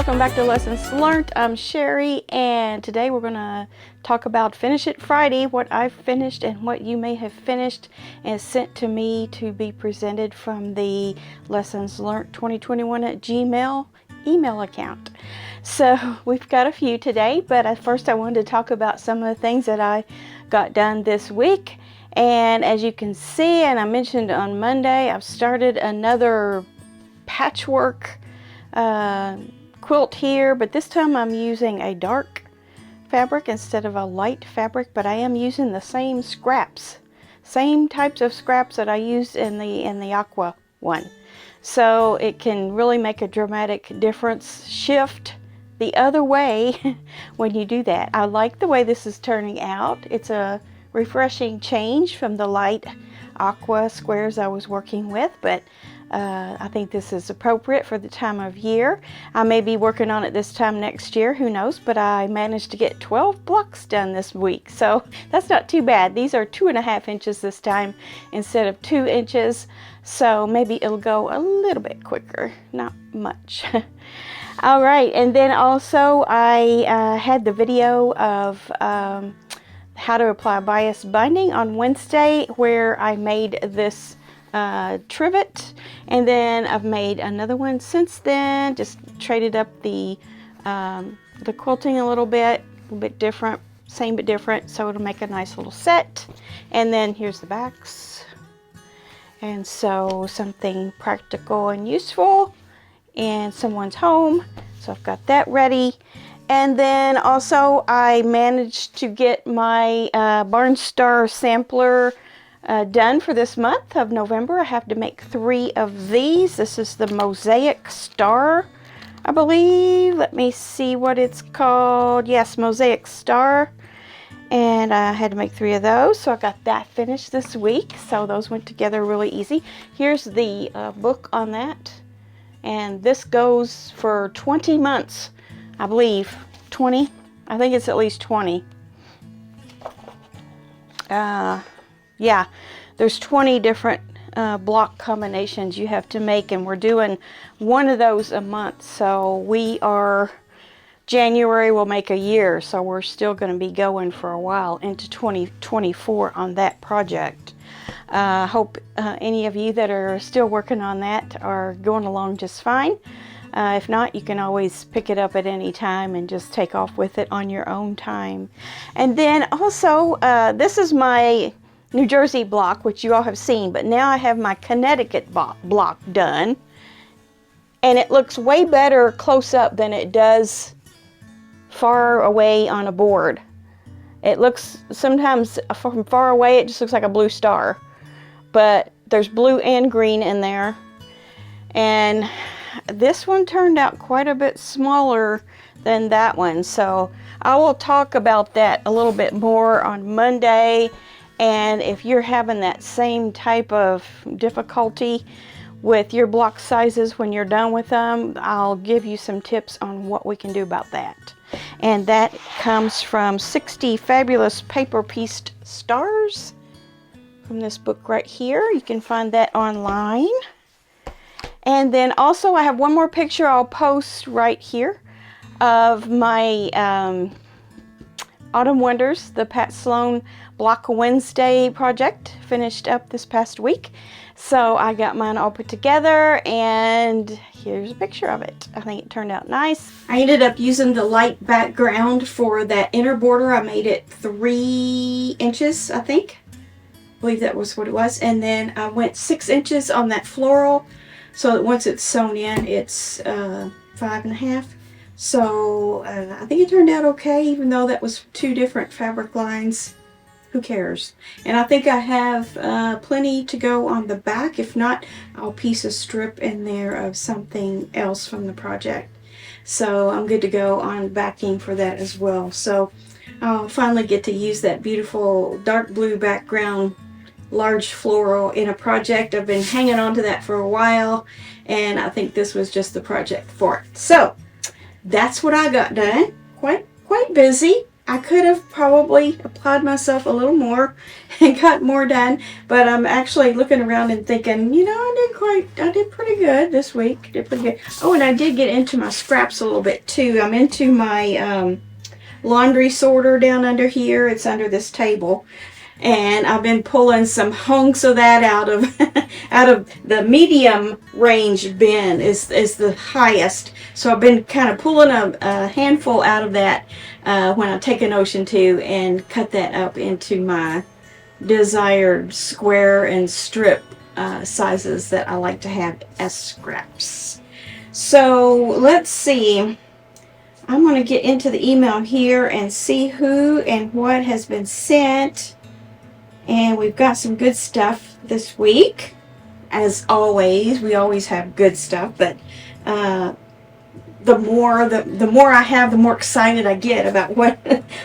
welcome back to Lessons Learned. I'm Sherry, and today we're going to talk about Finish It Friday, what I've finished and what you may have finished and sent to me to be presented from the Lessons Learned 2021 at Gmail email account. So we've got a few today, but first I wanted to talk about some of the things that I got done this week. And as you can see, and I mentioned on Monday, I've started another patchwork quilt here, but this time I'm using a dark fabric instead of a light fabric, but I am using the same scraps, same types of scraps that I used in the aqua one. So it can really make a dramatic difference, shift the other way when you do that. I like the way this is turning out. It's a refreshing change from the light aqua squares I was working with, but I think this is appropriate for the time of year. I may be working on it this time next year, who knows, but I managed to get 12 blocks done this week, so that's not too bad. These are 2.5 inches this time instead of 2 inches, so maybe it'll go a little bit quicker, not much. All right, and then also I had the video of how to apply bias binding on Wednesday, where I made this trivet, and then I've made another one since then. Just traded up the quilting a little bit different, same but different, so it'll make a nice little set. And then here's the backs, and so something practical and useful in someone's home. So I've got that ready. And then also I managed to get my Barn Star sampler done for this month of November. I have to make 3 of these. This is the Mosaic Star, I believe. Let me see what it's called. Yes, Mosaic Star. And I had to make 3 of those, so I got that finished this week. So those went together really easy. Here's the book on that. And this goes for 20 months, I believe. 20? I think it's at least 20. Yeah, there's 20 different block combinations you have to make, and we're doing one of those a month. So we are, January will make a year, so we're still going to be going for a while into 2024 on that project. Hope any of you that are still working on that are going along just fine. If not, you can always pick it up at any time and just take off with it on your own time. And then also, this is my New Jersey block, which you all have seen, but now I have my Connecticut block done, and it looks way better close up than it does far away on a board. It looks, sometimes from far away, it just looks like a blue star, but there's blue and green in there. And this one turned out quite a bit smaller than that one, so I will talk about that a little bit more on Monday. And if you're having that same type of difficulty with your block sizes when you're done with them, I'll give you some tips on what we can do about that. And that comes from 60 Fabulous Paper Pieced Stars from this book right here. You can find that online. And then also I have one more picture I'll post right here of my Autumn Wonders, the Pat Sloan Block Wednesday project, finished up this past week. So I got mine all put together, and here's a picture of it. I think it turned out nice. I ended up using the light background for that inner border. I made it 3 inches, I think. I believe that was what it was. And then I went 6 inches on that floral, so that once it's sewn in, it's 5.5. So I think it turned out okay, even though that was 2 different fabric lines. Who cares? And I think I have plenty to go on the back. If not, I'll piece a strip in there of something else from the project. So I'm good to go on backing for that as well. So I'll finally get to use that beautiful dark blue background, large floral in a project. I've been hanging on to that for a while, and I think this was just the project for it. So that's what I got done. Quite busy. I could have probably applied myself a little more and got more done, but I'm actually looking around and thinking, you know, I did pretty good this week. Did pretty good. Oh, and I did get into my scraps a little bit too. I'm into my laundry sorter down under here. It's under this table. And I've been pulling some hunks of that out of out of the medium range bin is the highest. So I've been kind of pulling a handful out of that when I take an Ocean 2 and cut that up into my desired square and strip sizes that I like to have as scraps. So let's see. I'm going to get into the email here and see who and what has been sent. And we've got some good stuff this week. As always, we always have good stuff, but the more I have, the more excited I get about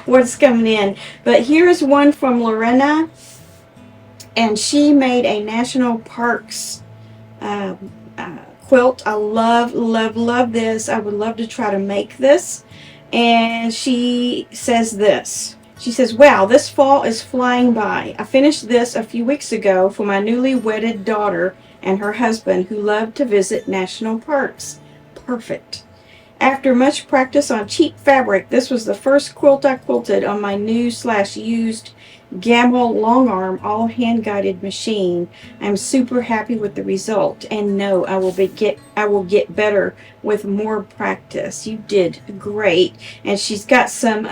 what's coming in. But here's one from Lorena, and she made a national parks quilt. I love this. I would love to try to make this. And she says this. She says, wow, this fall is flying by. I finished this a few weeks ago for my newly wedded daughter and her husband who love to visit national parks. Perfect. After much practice on cheap fabric, this was the first quilt I quilted on my new/used Gamble long arm all hand guided machine. I'm super happy with the result and know I will get better with more practice. You did great. And she's got some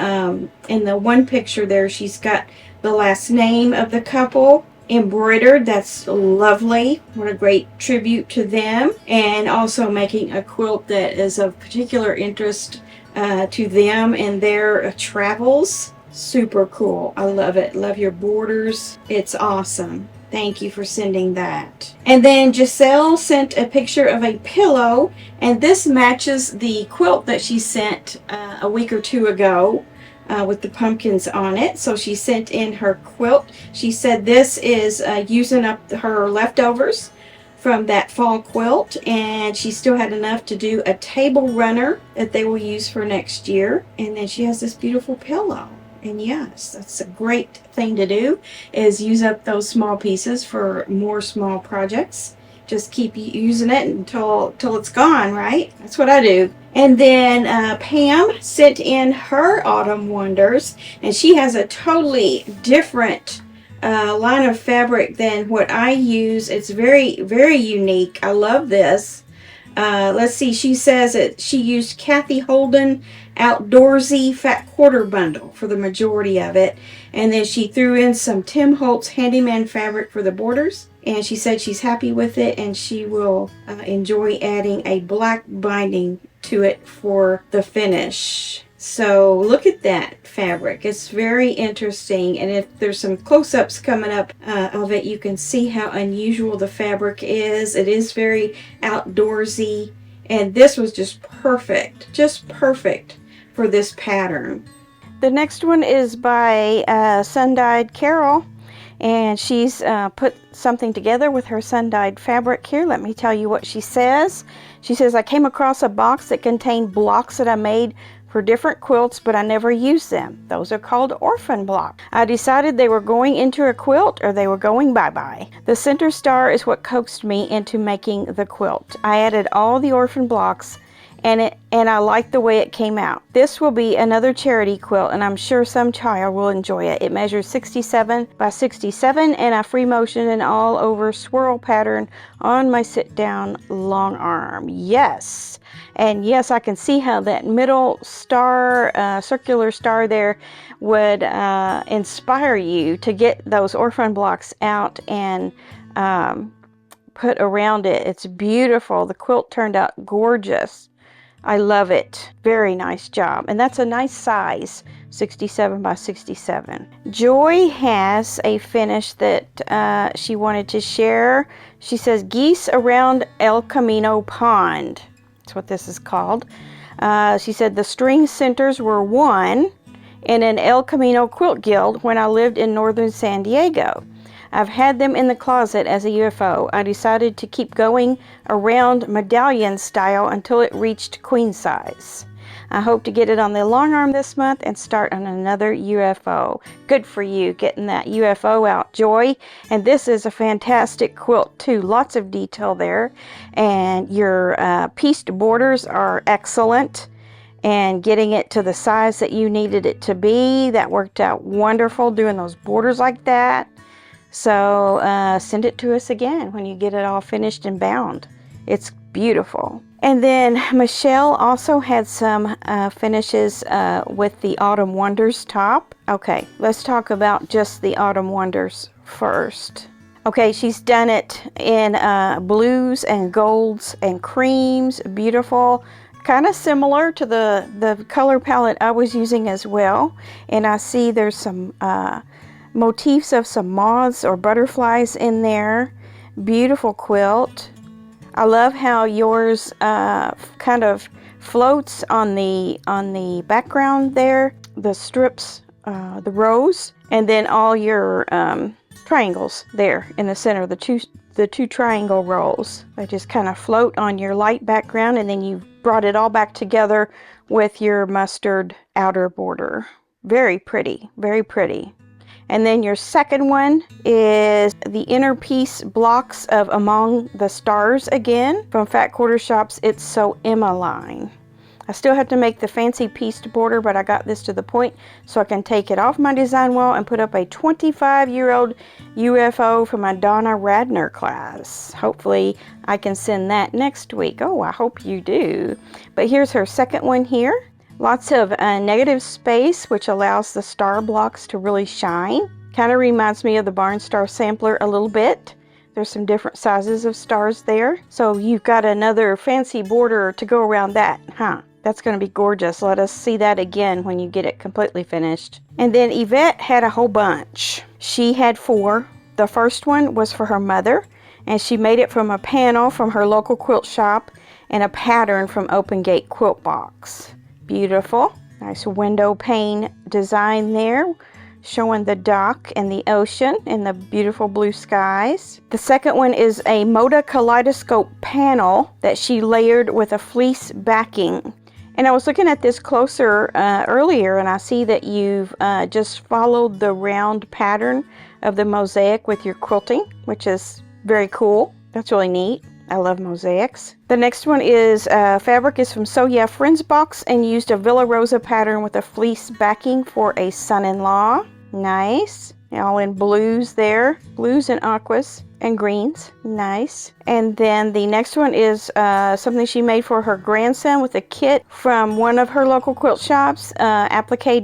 in the one picture there, she's got the last name of the couple embroidered. That's lovely. What a great tribute to them. And also making a quilt that is of particular interest to them and their travels. Super cool. I love it. Love your borders. It's awesome. Thank you for sending that. And then Giselle sent a picture of a pillow, and this matches the quilt that she sent a week or two ago with the pumpkins on it. So she sent in her quilt. She said this is using up her leftovers from that fall quilt, and she still had enough to do a table runner that they will use for next year. And then she has this beautiful pillow. And yes, that's a great thing to do, is use up those small pieces for more small projects. Just keep using it until it's gone, right? That's what I do. And then Pam sent in her Autumn Wonders, and she has a totally different line of fabric than what I use. It's very, very unique. I love this. Let's see, she says that she used Kathy Holden Outdoorsy Fat Quarter Bundle for the majority of it, and then she threw in some Tim Holtz Handyman fabric for the borders, and she said she's happy with it and she will enjoy adding a black binding to it for the finish. So look at that fabric. It's very interesting, and if there's some close-ups coming up of it, you can see how unusual the fabric is. It is very outdoorsy, and this was just perfect for this pattern. The next one is by Sun-Dyed Carol, and she's put something together with her sun-dyed fabric here. Let me tell you what she says. She says, I came across a box that contained blocks that I made for different quilts, but I never used them. Those are called orphan blocks. I decided they were going into a quilt or they were going bye-bye. The center star is what coaxed me into making the quilt. I added all the orphan blocks and I like the way it came out. This will be another charity quilt, and I'm sure some child will enjoy it. It measures 67 by 67, and I free motion an all over swirl pattern on my sit down long arm. Yes, and yes, I can see how that middle star, circular star there would inspire you to get those orphan blocks out and put around it. It's beautiful. The quilt turned out gorgeous. I love it. Very nice job. And that's a nice size, 67 by 67. Joy has a finish that she wanted to share. She says, Geese Around El Camino Pond. That's what this is called. She said the string centers were won in an El Camino Quilt Guild when I lived in northern San Diego. I've had them in the closet as a UFO. I decided to keep going around medallion style until it reached queen size. I hope to get it on the long arm this month and start on another UFO. Good for you, getting that UFO out, Joy. And this is a fantastic quilt too. Lots of detail there. And your pieced borders are excellent. And getting it to the size that you needed it to be, that worked out wonderful, doing those borders like that. So send it to us again when you get it all finished and bound. It's beautiful. And then Michelle also had some finishes with the Autumn Wonders top. Okay, let's talk about just the Autumn Wonders first. Okay, she's done it in blues and golds and creams. Beautiful. Kind of similar to the color palette I was using as well. And I see there's some motifs of some moths or butterflies in there. Beautiful quilt. I love how yours kind of floats on the background there. The strips, the rows, and then all your triangles there in the center. The two triangle rows. They just kind of float on your light background, and then you brought it all back together with your mustard outer border. Very pretty, very pretty. And then your second one is the inner piece blocks of Among the Stars again from Fat Quarter Shop's It's So Emma line. I still have to make the fancy pieced border, but I got this to the point so I can take it off my design wall and put up a 25-year-old UFO for my Donna Radner class. Hopefully I can send that next week. Oh, I hope you do. But here's her second one here. Lots of negative space, which allows the star blocks to really shine. Kind of reminds me of the Barn Star sampler a little bit. There's some different sizes of stars there. So you've got another fancy border to go around that, huh? That's going to be gorgeous. Let us see that again when you get it completely finished. And then Yvette had a whole bunch. She had 4. The first one was for her mother, and she made it from a panel from her local quilt shop and a pattern from Open Gate Quilt Box. Beautiful. Nice window pane design there, showing the dock and the ocean and the beautiful blue skies. The second one is a Moda Kaleidoscope panel that she layered with a fleece backing. And I was looking at this closer earlier, and I see that you've just followed the round pattern of the mosaic with your quilting, which is very cool. That's really neat. I love mosaics. The next one is fabric is from So Yeah Friends box and used a Villa Rosa pattern with a fleece backing for a son-in-law. Nice. All in blues there. Blues and aquas and greens. Nice. And then the next one is something she made for her grandson with a kit from one of her local quilt shops. Applique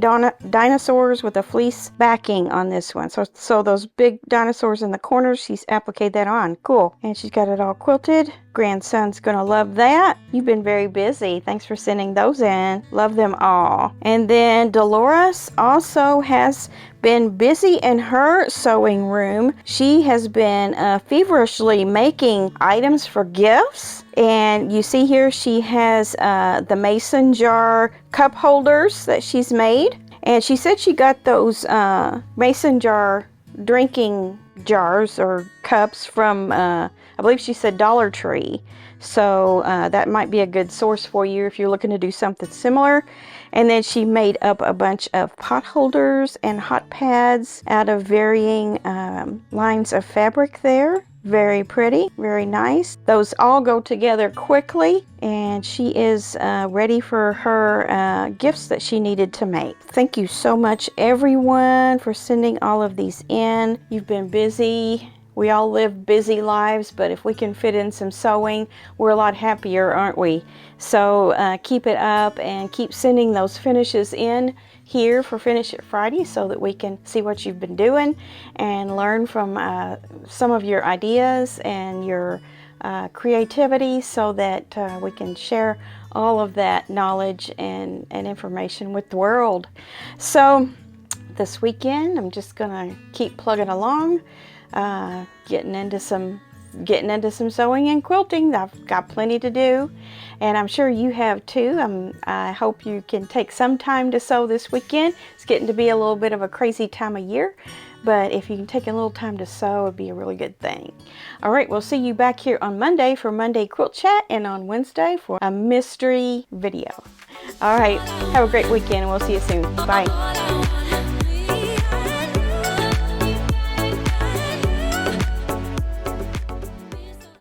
dinosaurs with a fleece backing on this one. So those big dinosaurs in the corners, she's appliqued that on. Cool. And she's got it all quilted. Grandson's gonna love that. You've been very busy. Thanks for sending those in. Love them all. And then Dolores also has been busy in her sewing room. She has been feverishly making items for gifts, and you see here she has the mason jar cup holders that she's made, and she said she got those mason jar drinking jars or cups from I believe she said Dollar Tree, so that might be a good source for you if you're looking to do something similar. And then she made up a bunch of pot holders and hot pads out of varying lines of fabric there. Very pretty, very nice. Those all go together quickly, and she is ready for her gifts that she needed to make. Thank you so much, everyone, for sending all of these in. You've been busy. We all live busy lives, but if we can fit in some sewing, we're a lot happier, aren't we? So keep it up and keep sending those finishes in here for Finish It Friday so that we can see what you've been doing and learn from some of your ideas and your creativity so that we can share all of that knowledge and information with the world. So this weekend, I'm just gonna keep plugging along, getting into some sewing and quilting. I've got plenty to do, and I'm sure you have too. I hope you can take some time to sew this weekend. It's getting to be a little bit of a crazy time of year, but if you can take a little time to sew, it'd be a really good thing. All right, we'll see you back here on Monday for Monday Quilt Chat, and on Wednesday for a mystery video. All right, have a great weekend, and we'll see you soon. Bye.